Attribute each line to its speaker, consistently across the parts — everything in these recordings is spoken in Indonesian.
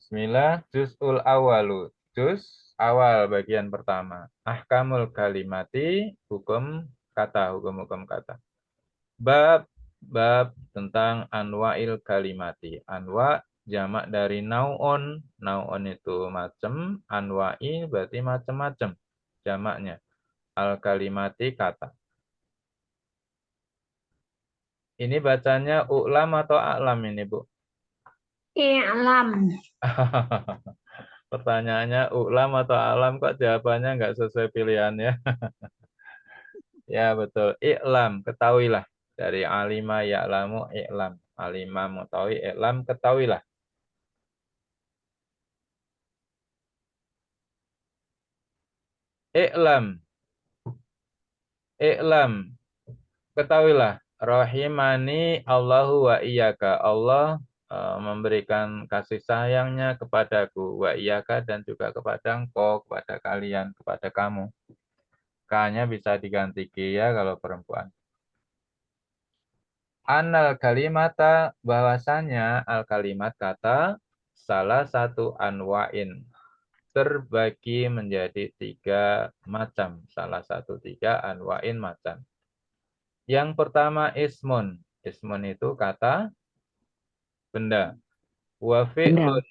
Speaker 1: Bismillah, juz'ul awalu. Juz awal bagian pertama. Ahkamul kalimati, hukum-hukum kata. Bab tentang anwa'il kalimati. Anwa jamak dari nau'on. Nau'on itu macam, anwa'i berarti macam-macam jamaknya. Al kalimati kata. Ini bacanya u'lam atau a'lam ini, Bu?
Speaker 2: I'lam.
Speaker 1: Pertanyaannya u'lam atau a'lam, kok jawabannya nggak sesuai pilihannya? Ya betul. I'lam, ketahuilah. Dari alima ya'lamu i'lam. Alima mengetahui, i'lam ketahuilah. I'lam, i'lam, ketahuilah. Rahimani Allahu wa iyyaka. Allah memberikan kasih sayangnya kepadaku, wa iyyaka, dan juga kepada engkau, kepada kalian, kepada kamu. K-nya bisa diganti G ya kalau perempuan. Anal kalimata, bahwasanya al kalimat kata salah satu anwa'in, terbagi menjadi 3 macam. Salah satu 3 anwa'in macam. Yang pertama ismun. Ismun itu kata benda. Wa
Speaker 3: Benda.
Speaker 1: fi'lun.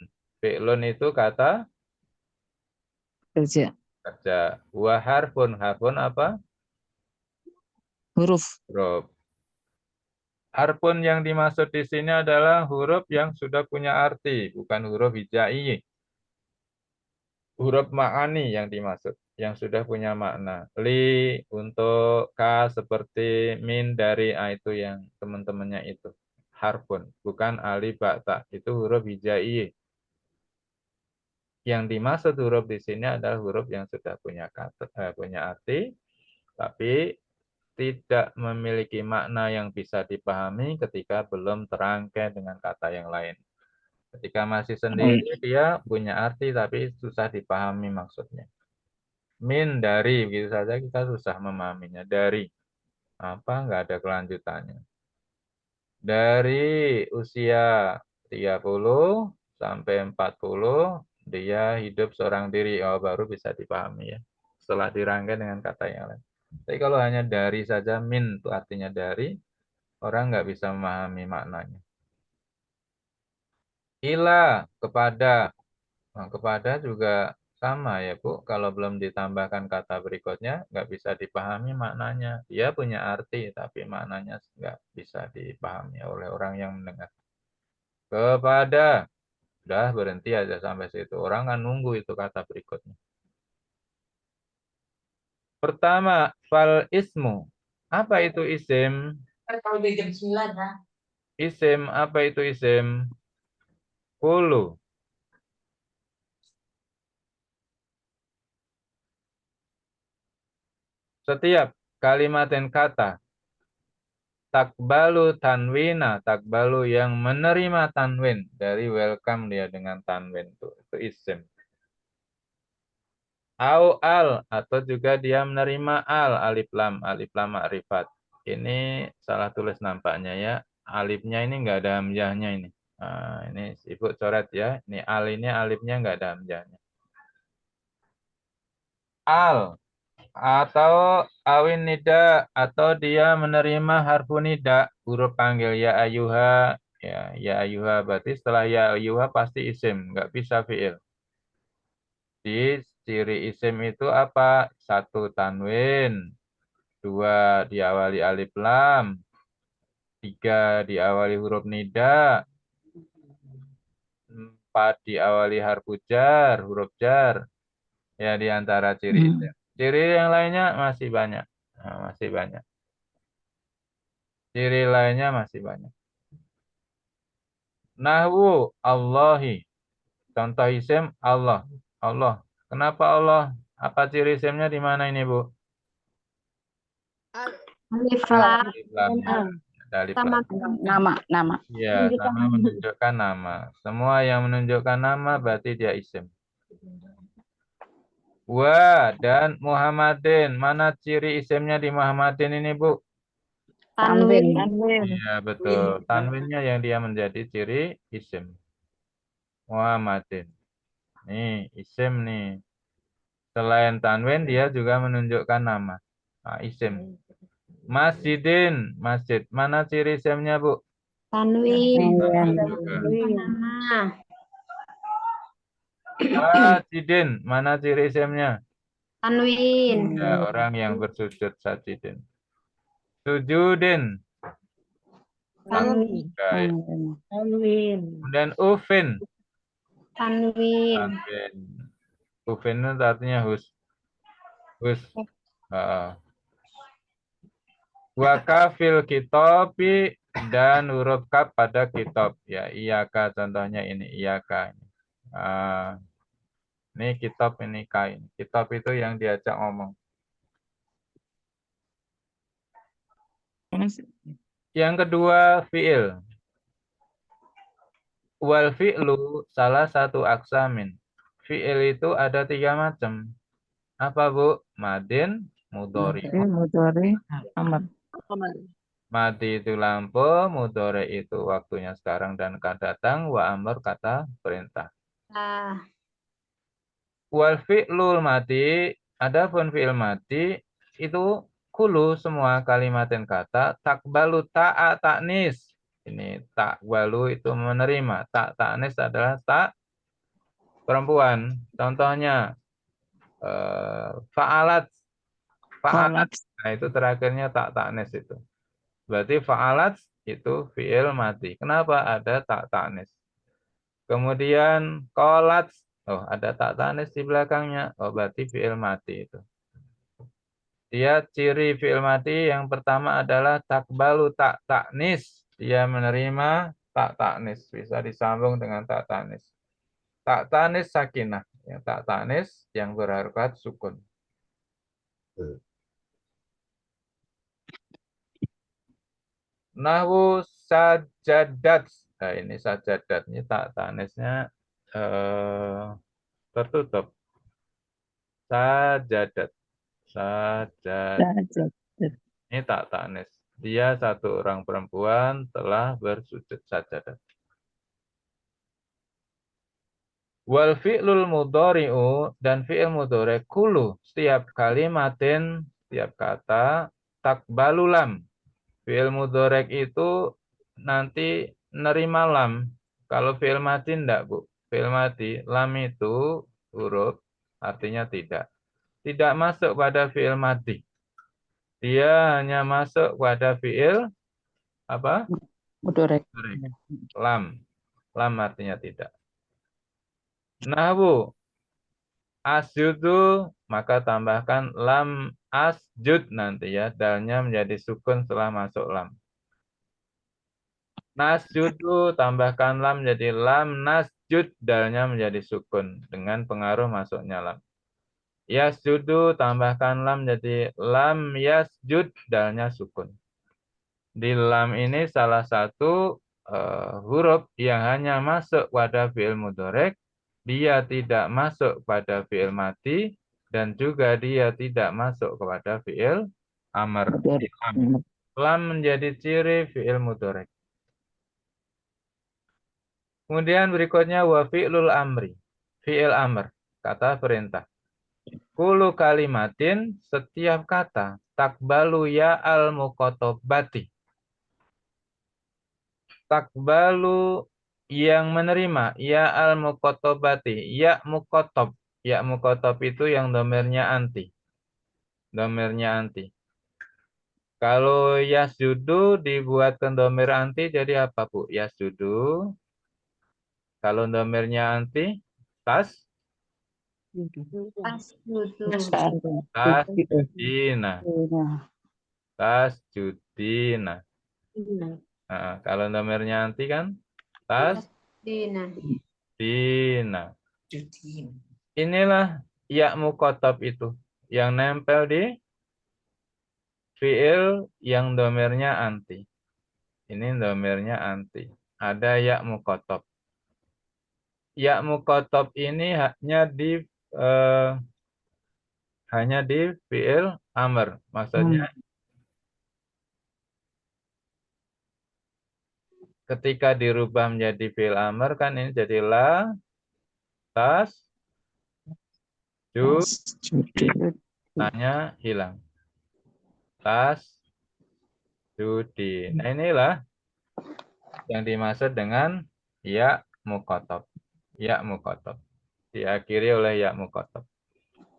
Speaker 1: Fi'lun itu kata
Speaker 3: Kerja.
Speaker 1: kerja. Wa harfun. Harfun apa?
Speaker 3: Huruf.
Speaker 1: Huruf. Harfun yang dimaksud di sini adalah huruf yang sudah punya arti, bukan huruf hijaiyah. Huruf ma'ani yang dimaksud, yang sudah punya makna. Li untuk K seperti min dari A, itu yang teman-temannya itu. Harfun, bukan alif ba ta, itu huruf hijaiyah. Yang dimaksud huruf di sini adalah huruf yang sudah punya punya arti, tapi tidak memiliki makna yang bisa dipahami ketika belum terangkai dengan kata yang lain. Ketika masih sendiri, dia punya arti tapi susah dipahami maksudnya. Min, dari, begitu saja kita susah memahaminya. Dari, apa, nggak ada kelanjutannya. Dari usia 30 sampai 40, dia hidup seorang diri. Oh, baru bisa dipahami ya. Setelah dirangkai dengan kata yang lain. Tapi kalau hanya dari saja, min itu artinya dari, orang nggak bisa memahami maknanya. Ila, kepada. Nah, kepada juga sama ya Bu. Kalau belum ditambahkan kata berikutnya, nggak bisa dipahami maknanya. Dia punya arti, tapi maknanya nggak bisa dipahami oleh orang yang mendengar. Kepada, udah berhenti aja sampai situ. Orang kan nunggu itu kata berikutnya. Pertama, fal ismu. Apa itu isim?
Speaker 2: Kalau udah jam 9 ya.
Speaker 1: Isim, apa itu isim? Kulu. Setiap kalimat dan kata takbalu tanwina, takbalu yang menerima tanwin, dari welcome dia dengan tanwin itu isim. Au al, atau juga dia menerima alif lam ma'rifat. Ini salah tulis nampaknya ya. Alifnya ini enggak ada hamzahnya ini. Nah, ini Ibu coret ya. Ini al, ini alifnya enggak ada hamzahnya. Al, atau awin nida, atau dia menerima harfu nida, huruf panggil ya ayuha, ya ayuha, berarti setelah ya ayuha pasti isim, nggak bisa fiil. Di ciri isim itu apa? 1 tanwin, 2 diawali alif lam, 3 diawali huruf nida, 4 diawali harfu jar, huruf jar. Ya, di antara ciri isim. Ciri yang lainnya masih banyak. Nah, masih banyak. Ciri lainnya masih banyak. Nahwu Allahi. Contoh isim Allah. Allah. Kenapa Allah? Apa ciri isimnya di mana ini, Bu?
Speaker 2: Alif
Speaker 1: Ada
Speaker 2: lam
Speaker 1: alif lamnya. Ada alif
Speaker 2: sama
Speaker 1: lam.
Speaker 3: Nama.
Speaker 1: Ya, sama menunjukkan nama. Semua yang menunjukkan nama berarti dia isim. Wa dan Muhammadin. Mana ciri isimnya di Muhammadin ini, Bu?
Speaker 2: tanwin.
Speaker 1: Iya, betul. Tanwinnya yang dia menjadi ciri isim. Muhammadin. Nih, isim nih. Selain tanwin, dia juga menunjukkan nama. Nah, isim. Masjidin, masjid. Mana ciri isimnya, Bu?
Speaker 2: Tanwin.
Speaker 1: Juga.
Speaker 2: Nama.
Speaker 1: Sajidin, mana ciri isimnya?
Speaker 2: Tanwin.
Speaker 1: Ya, orang yang bersujud sajidin. Sujudin.
Speaker 2: Tanwin.
Speaker 1: Baik.
Speaker 2: Tanwin.
Speaker 1: Kemudian ufin.
Speaker 2: Tanwin.
Speaker 1: Tanwin. Ufin itu artinya hus. Wakafil kitobi dan huruf kaf pada kitab. Ya, iyaka contohnya ini iyaka. Ah, ini kitab ini kain. Kitab itu yang diajak ngomong. Yang kedua fiil. Wal fi'lu salah satu aksamin. Fiil itu ada 3 macam. Apa, Bu? Madin, mudhari.
Speaker 3: Mudhari, amar.
Speaker 1: Madi itu lampu, mudhari itu waktunya sekarang dan akan datang, wa amr kata perintah. Wal fi'lul mati, adapun fi'il mati itu kulu semua kalimatin kata takbalu ta'a taknis. Ini takbalu itu menerima, tak taknis adalah tak perempuan. Contohnya fa'alat, fa'alat.
Speaker 3: Kolat,
Speaker 1: Nah, itu terakhirnya tak taknis itu. Berarti fa'alat itu fi'il mati. Kenapa ada tak taknis? Kemudian kolat, oh ada tak tanis di belakangnya, oh berarti fi'il mati itu. Dia ciri fi'il mati yang pertama adalah takbalu tak taknis. Dia menerima tak taknis, bisa disambung dengan tak taknis. Tak taknis sakinah, yang tak taknis yang berharokat sukun. Nahwu sajadat. Nah, ini sajadat ini tak taknisnya tertutup. Sajadat. Sajadat.
Speaker 3: sajat,
Speaker 1: Ini tak tanis. Dia satu orang perempuan telah bersujud sajadat. Wal fi'lul mudhari'u dan fi'il mudhari' kulu setiap kalimatin setiap kata takbalu lam. Fi'il mudhari' itu nanti nerima lam. Kalau fi'il mati enggak, Bu. Fi'il mati lam itu huruf artinya tidak. Tidak masuk pada fi'il mati. Dia hanya masuk pada fi'il apa?
Speaker 3: mudorek.
Speaker 1: Lam. Lam artinya tidak. Nahwu asjudu maka tambahkan lam asjud nanti ya. Dalnya menjadi sukun setelah masuk lam. Nasjudu tambahkan lam jadi lam nasjud. Dalnya menjadi sukun dengan pengaruh masuknya lam. Yasjudu tambahkan lam jadi lam yasjud. Dalnya sukun. Di lam ini salah satu huruf yang hanya masuk pada fi'il mudhari', dia tidak masuk pada fi'il mati, dan juga dia tidak masuk kepada fi'il amr.
Speaker 3: Mudorek.
Speaker 1: Lam menjadi ciri fi'il mudhari'. Kemudian berikutnya wa fi'lul amri. Fi'il amr, kata perintah. Kulu kalimatin, setiap kata, takbalu ya al muqotobati. Takbalu yang menerima, ya al muqotobati, ya muqotob. Ya muqotob itu yang domirnya anti. Domirnya anti. Kalau yasjudu dibuatkan domir anti jadi apa, Bu? Yasjudu. Kalau domirnya anti, tas, tas judina. Tas judina. Nah, kalau domirnya anti kan, tas
Speaker 2: Dina.
Speaker 1: dina. Inilah ya muqotob itu yang nempel di fiil yang domirnya anti. Ini domirnya anti. Ada ya muqotob. Ya muqotob ini eh, hanya di fiil amr. Maksudnya ketika dirubah menjadi fi'il amr kan ini jadi la tas ju
Speaker 3: Judi.
Speaker 1: tanya hilang. Tas judi. Nah, inilah yang dimaksud dengan ya mukotob. Ya mukotob. Diakhiri oleh ya mukotob.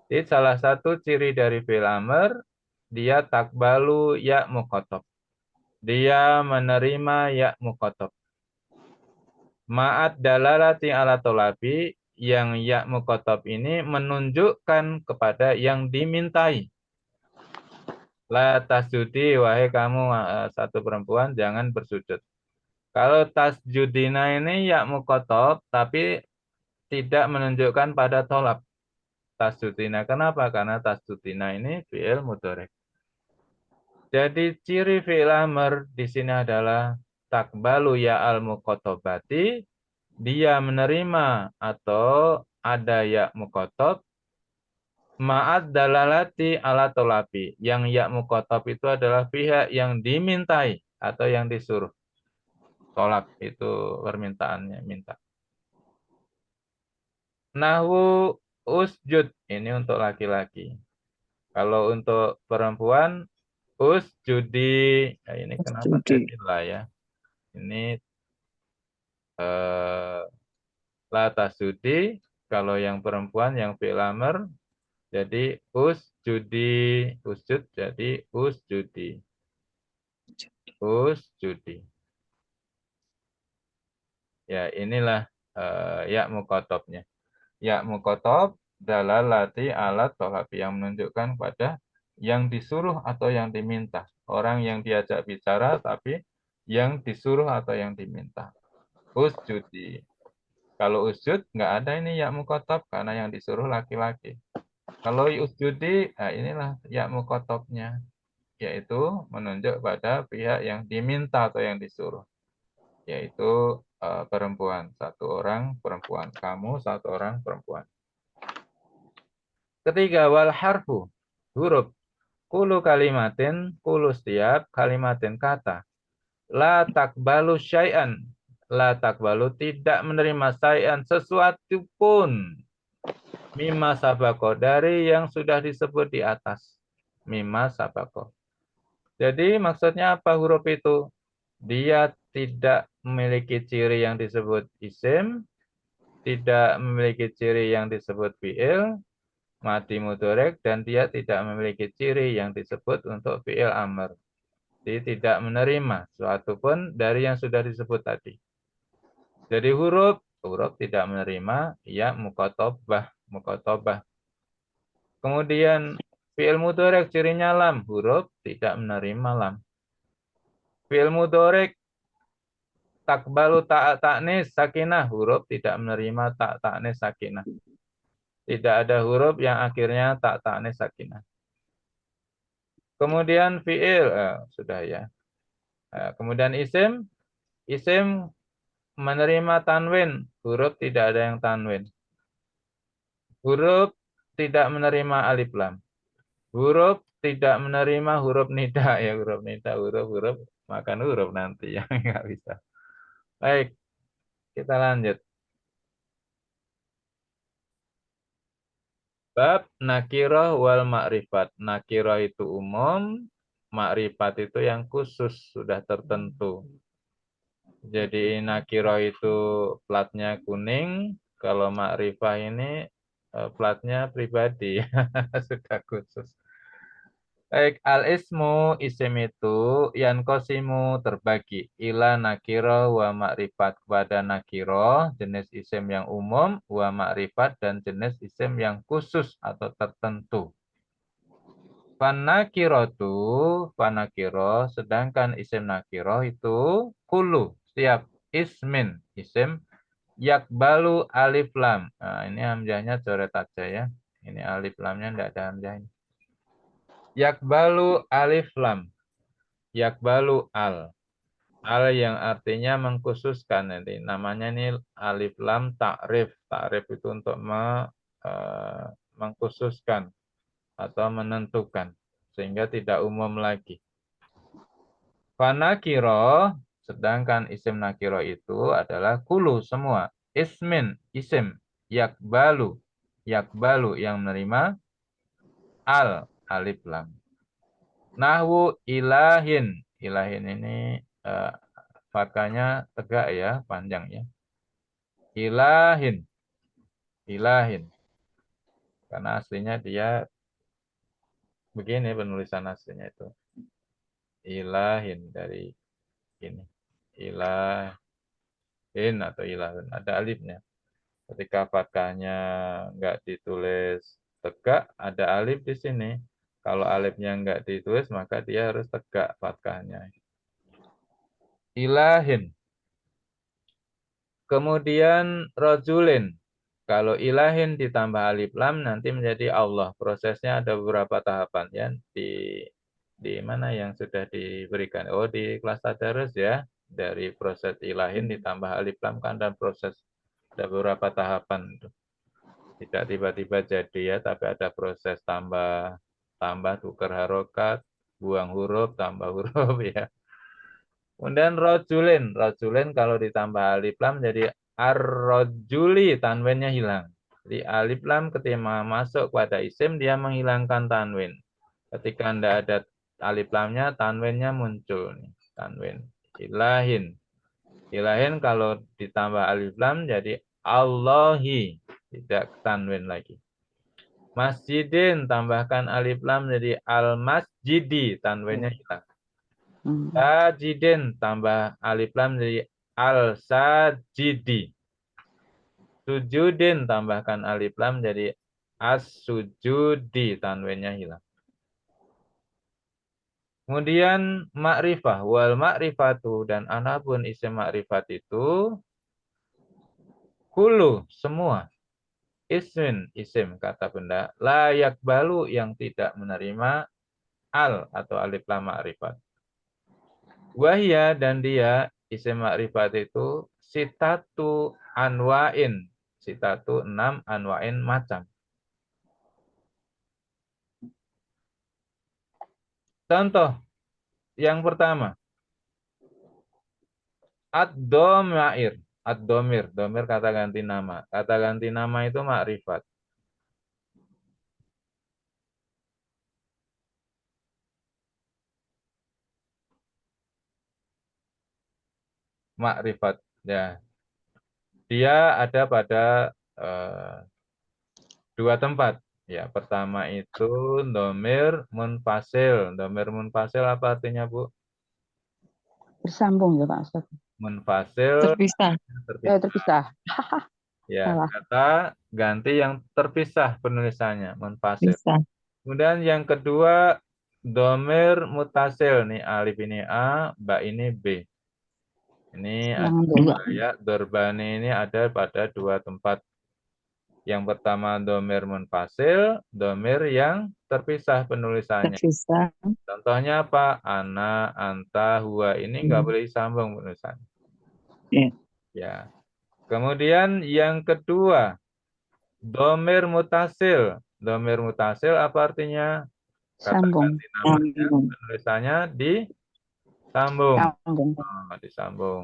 Speaker 1: Jadi salah satu ciri dari fi'il amr, dia takbalu ya mukotob. Dia menerima ya mukotob. Ma'at dalalati ala tolabi, yang ya mukotob ini menunjukkan kepada yang dimintai. La tasjudi, wahai kamu satu perempuan, jangan bersujud. Kalau tasjudina ini ya mukotob, tapi tidak menunjukkan pada tolab. Tasjudina, kenapa? Karena tasjudina ini fi'il mudhari'. Jadi ciri fi'il amr di sini adalah takbalu ya al muqotobati, dia menerima atau ada ya muqotob, ma'ad dalalati ala tolabi. Yang ya muqotob itu adalah pihak yang dimintai atau yang disuruh. Tolak itu permintaannya, minta. Nahwu usjud, ini untuk laki-laki. Kalau untuk perempuan, usjudi. Nah, ini kenapa
Speaker 3: Judi.
Speaker 1: jadi lah ya? Ini la tasjudi. Kalau yang perempuan, yang fi'il amr, jadi usjudi. Usjud jadi usjudi. Usjudi. Ya, inilah ya mukotobnya. Ya mukotob dalalati alat tolabi, yang menunjukkan pada yang disuruh atau yang diminta. Orang yang diajak bicara tapi yang disuruh atau yang diminta. Usjudi. Kalau usjud nggak ada ini ya mukotob karena yang disuruh laki-laki. Kalau usjudi, nah inilah ya mukotobnya, yaitu menunjuk pada pihak yang diminta atau yang disuruh, yaitu perempuan, satu orang perempuan, kamu satu orang perempuan. Ketiga, wal harfu, huruf. Kulu kalimatin, kulu setiap kalimatin kata. La takbalu syai'an. La takbalu tidak menerima syai'an sesuatu pun. Mimma sabako, dari yang sudah disebut di atas. Mimma sabako. Jadi maksudnya apa huruf itu? Dia tidak memiliki ciri yang disebut isim, tidak memiliki ciri yang disebut fi'il, madi mudhari', dan dia tidak memiliki ciri yang disebut untuk fi'il amr. Jadi tidak menerima suatu pun dari yang sudah disebut tadi. Jadi huruf tidak menerima ya muqatabah. Kemudian fi'il mudhari' cirinya lam, huruf tidak menerima lam. Fi'il mudhari' takbalu ta'nis sakinah, huruf tidak menerima ta'nis sakinah. Tidak ada huruf yang akhirnya ta'nis sakinah. Kemudian fi'il, sudah ya. Kemudian isim menerima tanwin, huruf tidak ada yang tanwin. Huruf tidak menerima alif lam. Huruf tidak menerima huruf nida, ya huruf nida, huruf makan huruf nanti yang nggak bisa. Baik, kita lanjut. Bab nakiroh wal ma'rifat. Nakiroh itu umum, ma'rifat itu yang khusus, sudah tertentu. Jadi nakiroh itu platnya kuning, kalau ma'rifah ini platnya pribadi, sudah khusus. Baik, al-ismu, isim itu, yankosimu terbagi, ila nakiro wa ma'rifat, kepada nakiro, jenis isim yang umum, wa ma'rifat, dan jenis isim yang khusus atau tertentu. Panakiro, sedangkan isim nakiro itu, kulu, setiap ismin, isim, yakbalu alif lam. Nah, ini hamzahnya coret aja ya. Ini alif lamnya tidak ada hamzahnya. Yakbalu alif lam. Yakbalu al. Al yang artinya mengkhususkan. Nanti namanya ini alif lam ta'rif. Ta'rif itu untuk mengkhususkan atau menentukan. Sehingga tidak umum lagi. Fanakiro, Sedangkan isim nakiro itu adalah kulu semua. Ismin, isim. Yakbalu. Yakbalu yang menerima al, alif lam. Nahwu ilahin. Ilahin ini fathahnya tegak ya, panjang ya. Ilahin. Ilahin. Karena aslinya dia begini penulisan aslinya itu. Ilahin dari ini. Ilahin atau ilahun. Ada alifnya. Ketika fathahnya nggak ditulis tegak, ada alif di sini. Kalau alifnya nggak ditulis, maka dia harus tegak fathahnya. Ilahin. Kemudian rojulin. Kalau ilahin ditambah alif lam nanti menjadi Allah. Prosesnya ada beberapa tahapan ya. Di mana yang sudah diberikan? Oh, di kelas tadarus ya. Dari proses ilahin ditambah alif lam kan ada proses, ada beberapa tahapan. Tidak tiba-tiba jadi ya, tapi ada proses tambah tukar harokat, buang huruf, tambah huruf ya. Kemudian rojulin. Rojulin kalau ditambah alif lam jadi ar-rojuli, tanwinnya hilang. Jadi alif lam ketika masuk pada isim dia menghilangkan tanwin. Ketika tidak ada alif lamnya, tanwinnya muncul nih, tanwin. Ilahin. Ilahin kalau ditambah alif lam jadi Allahi, tidak tanwin lagi. Masjidin tambahkan alif lam jadi al-masjidi, tanwinnya hilang. Sajidin tambah alif lam jadi al-sajidi. Sujudin tambahkan alif lam jadi as-sujudi, tanwinnya hilang. Kemudian ma'rifah, wal ma'rifatu, dan anapun isim ma'rifat itu kulu, semua. Ismin, isim, kata benda. Layak balu, yang tidak menerima al atau alif lam ma'rifat. Wahya, dan dia, isim ma'rifat itu sitatu anwa'in. Sitatu 6 anwa'in, macam. Contoh yang pertama. Ad-domair. Ad-domir. Domir kata ganti nama. Kata ganti nama itu makrifat. Makrifat. Ya. Dia ada pada dua tempat. Ya, pertama itu domir munfasil. Domir munfasil apa artinya, Bu?
Speaker 3: Bersambung ya Pak Ustaz.
Speaker 1: Munfasil
Speaker 3: Terpisah.
Speaker 1: terpisah.
Speaker 3: Terpisah.
Speaker 1: Ya,
Speaker 3: Salah.
Speaker 1: kata ganti yang terpisah penulisannya, munfasil.
Speaker 3: Bisa.
Speaker 1: Kemudian yang kedua, domir mutasil. Nih, alif ini A, ba ini B. Ini
Speaker 3: Yang
Speaker 1: ada
Speaker 3: dua.
Speaker 1: ya, dorbani ini ada pada dua tempat. Yang pertama domir munfasil, domir yang terpisah penulisannya.
Speaker 3: Terpisah.
Speaker 1: Contohnya apa? Ana, anta, huwa. Ini nggak boleh disambung penulisannya.
Speaker 3: Ya.
Speaker 1: Ya. Kemudian yang kedua, domir mutasil. Domir mutasil apa artinya? Kata
Speaker 3: Sambung.
Speaker 1: ganti namanya, penulisannya disambung.
Speaker 3: Sambung.
Speaker 1: Oh, disambung.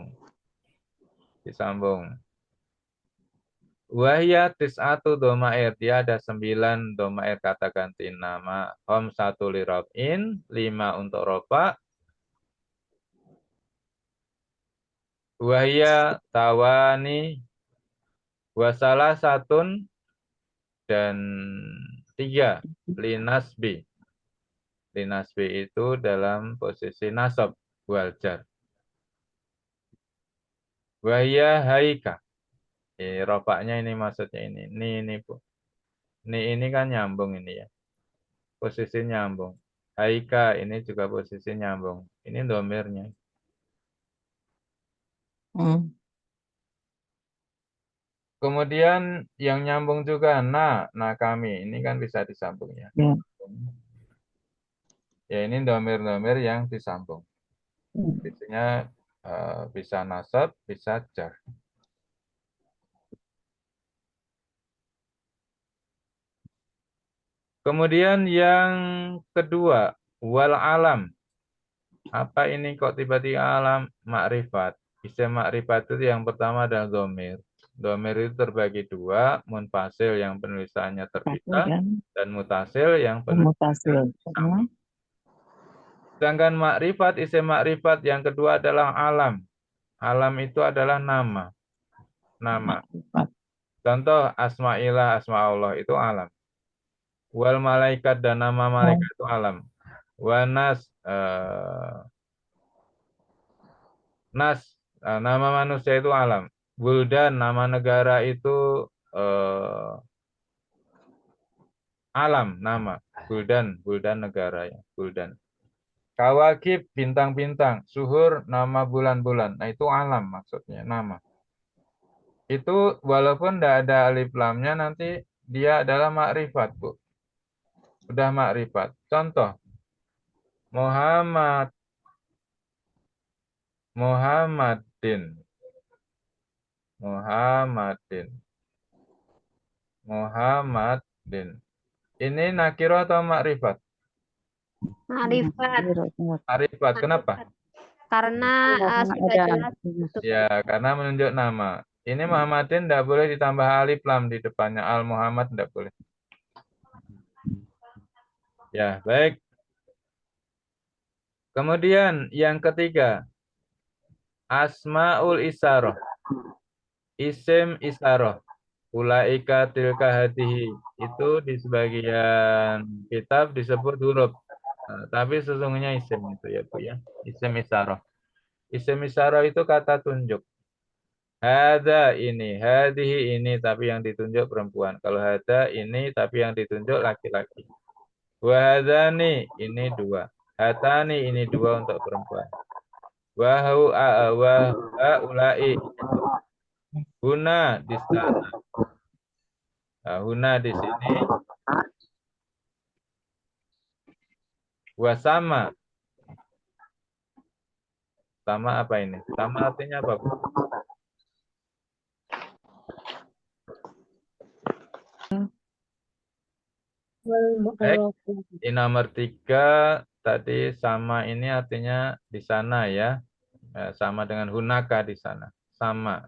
Speaker 1: Disambung. Wahya tis'atu domair. Dia ada 9 domair kata ganti nama. Hom 1 lirobin, 5 untuk roba. Wahya tawani, wasalah satun, dan 3 linasbi. Linasbi itu dalam posisi nasab, waljar. Wahya haika. Robaknya ini maksudnya ini. Ini Bu. Ini kan nyambung ini ya. Posisi nyambung. Haika ini juga posisi nyambung. Ini domirnya. Kemudian yang nyambung juga nah kami. Ini kan bisa disambung ya.
Speaker 3: Ya.
Speaker 1: Ya ini domir-domir yang disambung. Biasanya bisa nasab, bisa jar. Kemudian yang kedua, wal alam. Apa ini kok tiba-tiba alam? Makrifat. Isim makrifat itu yang pertama adalah domir. Domir itu terbagi dua, munfasil yang penulisannya
Speaker 3: Satu
Speaker 1: terpisah
Speaker 3: kan
Speaker 1: dan mutasil yang penulisannya
Speaker 3: mutasil.
Speaker 1: sama. Sedangkan makrifat, isim makrifat yang kedua adalah alam. Alam itu adalah nama. Nama.
Speaker 3: Makrifat.
Speaker 1: Contoh asma'ilah, asma Allah itu alam. Wal malaikat dan nama malaikat itu alam. Wanas nas nama manusia itu alam. Buldan nama negara itu alam nama. Buldan negara ya. Buldan. Kawakib bintang-bintang. Suhur nama bulan-bulan. Nah itu alam maksudnya nama. Itu walaupun tidak ada alif lamnya nanti dia adalah makrifat, Bu. Sudah makrifat. Contoh Muhammadin. Muhammadin. Ini nakiro atau makrifat?
Speaker 2: Ma'rifat.
Speaker 1: Makrifat. Kenapa?
Speaker 2: Karena sudah
Speaker 3: Ada.
Speaker 2: jelas gitu.
Speaker 1: Ya, karena menunjuk nama. Ini Muhammadin tidak boleh ditambah alif lam di depannya. Al Muhammad tidak boleh. Ya, baik. Kemudian yang ketiga, Asmaul Isaroh. Isim Isaroh. Ulaika tilka hadihi. Itu di sebagian kitab disebut huruf. Nah, tapi sesungguhnya isim itu ya Bu ya. Isim Isaroh. Isim Isaroh itu kata tunjuk. Hada ini, hadihi ini, tapi yang ditunjuk perempuan. Kalau hada ini, tapi yang ditunjuk laki-laki. Wahadani, ini dua. Hatani, ini dua untuk perempuan. Wahaulai, huna di sana. Nah, huna di sini. Wasama. Sama apa ini? Sama artinya apa, Bu? Baik. Di nomor 3 tadi sama ini artinya di sana ya. Sama dengan hunaka di sana. Sama.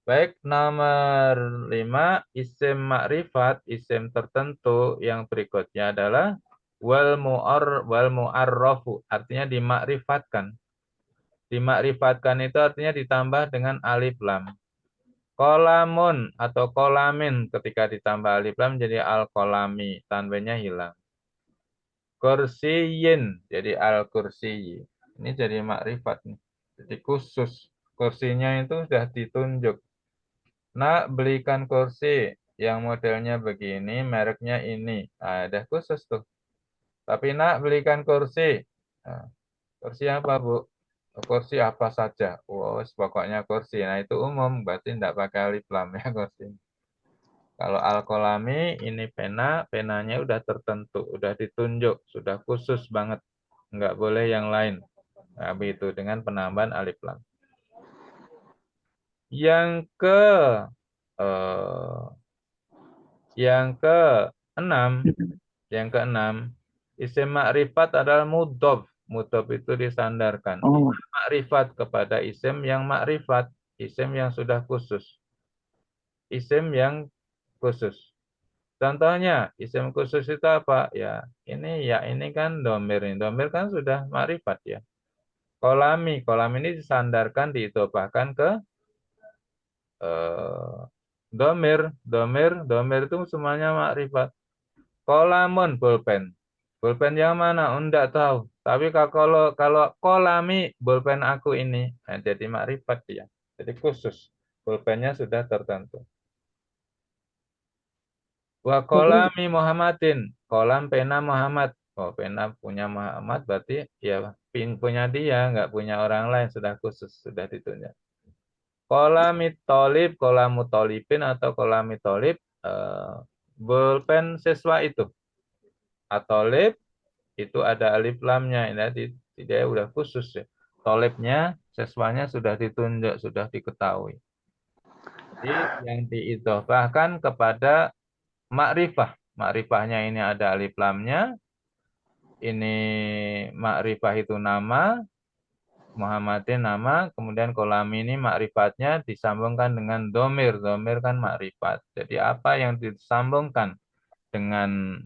Speaker 1: Baik, nomor 5 isim makrifat, isim tertentu yang berikutnya adalah wal mu'arrafu, artinya dimakrifatkan. Dimakrifatkan itu artinya ditambah dengan alif lam. Kolamun atau kolamin ketika ditambah alif lam jadi al-kolami, tanwinnya hilang. Kursiyin jadi al-kursiyi. Ini jadi makrifat nih. Jadi khusus. Kursinya itu sudah ditunjuk. Nak belikan kursi yang modelnya begini, mereknya ini. Nah, ada khusus tuh. Tapi nak belikan kursi. Nah, kursi apa, Bu? Kursi apa saja. Oh, pokoknya kursi. Nah, itu umum. Berarti tidak pakai alif lam ya kursi. Kalau al-kolami ini pena, penanya udah tertentu, udah ditunjuk, sudah khusus banget. Nggak boleh yang lain. Nah, begitu dengan penambahan alif lam. Yang ke eh, yang keenam, isim makrifat adalah mudhof. Mudhof itu disandarkan. Makrifat kepada isim yang makrifat, isim yang sudah khusus. Isim yang khusus. Contohnya, isim khusus itu apa? Ya, ini kan domir. Domir kan sudah makrifat ya. Kolami ini disandarkan, diidhofahkan ke eh, domir itu semuanya makrifat. Kolamun pulpen. Pulpen yang mana? Enggak tahu. Tapi kalau kolami pulpen aku ini, nah, jadi makrifat ya. Jadi khusus. Pulpennya sudah tertentu. Wa kolami Muhammadin. Kolam pena Muhammad. Oh, pena punya Muhammad berarti ya punya dia, nggak punya orang lain, sudah khusus, sudah ditunjuk. Kolamit kolamutolipin atau kolamitolip, bolpen siswa itu. Atolip itu ada alif lamnya, ini dia udah khusus ya. Tolipnya, siswanya sudah ditunjuk, sudah diketahui. Jadi yang diidhofahkan kepada makrifah. Makrifahnya ini ada alif lamnya, ini makrifah itu nama, Muhammadin nama, kemudian kolami ini makrifatnya disambungkan dengan domir. Domir kan makrifat. Jadi apa yang disambungkan dengan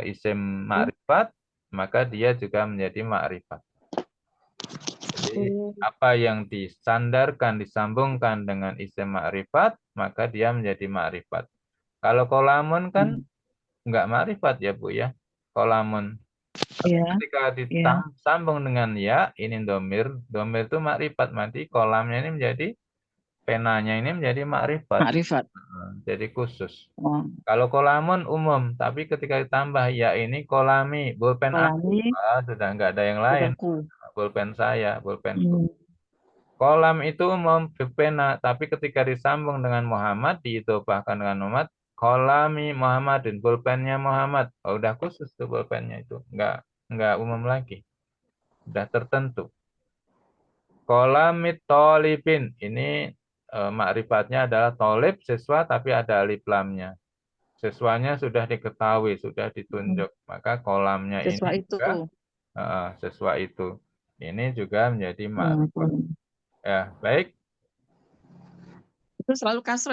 Speaker 1: isim makrifat, maka dia juga menjadi makrifat. Jadi apa yang disandarkan, disambungkan dengan isim makrifat, maka dia menjadi makrifat. Kalau kolamun kan enggak makrifat ya Bu ya. Kolamun.
Speaker 3: Iya.
Speaker 1: Ketika disambung dengan ya, ini domir. Domir itu makrifat. Nanti kolamnya ini menjadi, penanya ini menjadi makrifat.
Speaker 3: Makrifat.
Speaker 1: Jadi khusus.
Speaker 3: Oh,
Speaker 1: Kalau kolamun umum, tapi ketika ditambah ya ini kolami, pulpen aku.
Speaker 3: kolami
Speaker 1: Sudah enggak ada yang lain.
Speaker 3: buku.
Speaker 1: Pulpen saya, pulpenku. Kolam itu umum pena, tapi ketika disambung dengan Muhammad, diidhofahkan dengan Muhammad, kolami Muhammadin, pulpennya Muhammad. Oh, udah khusus tuh pulpennya itu, enggak umum lagi, udah tertentu. Kolamit tolibin, ini makrifatnya adalah tolib, siswa, tapi ada alif lamnya. Siswanya sudah diketahui, sudah ditunjuk, maka kolamnya
Speaker 3: Siswa
Speaker 1: ini
Speaker 3: itu.
Speaker 1: juga siswa itu. Ini juga menjadi makrifat. Ya, baik.
Speaker 3: Itu selalu kasroh.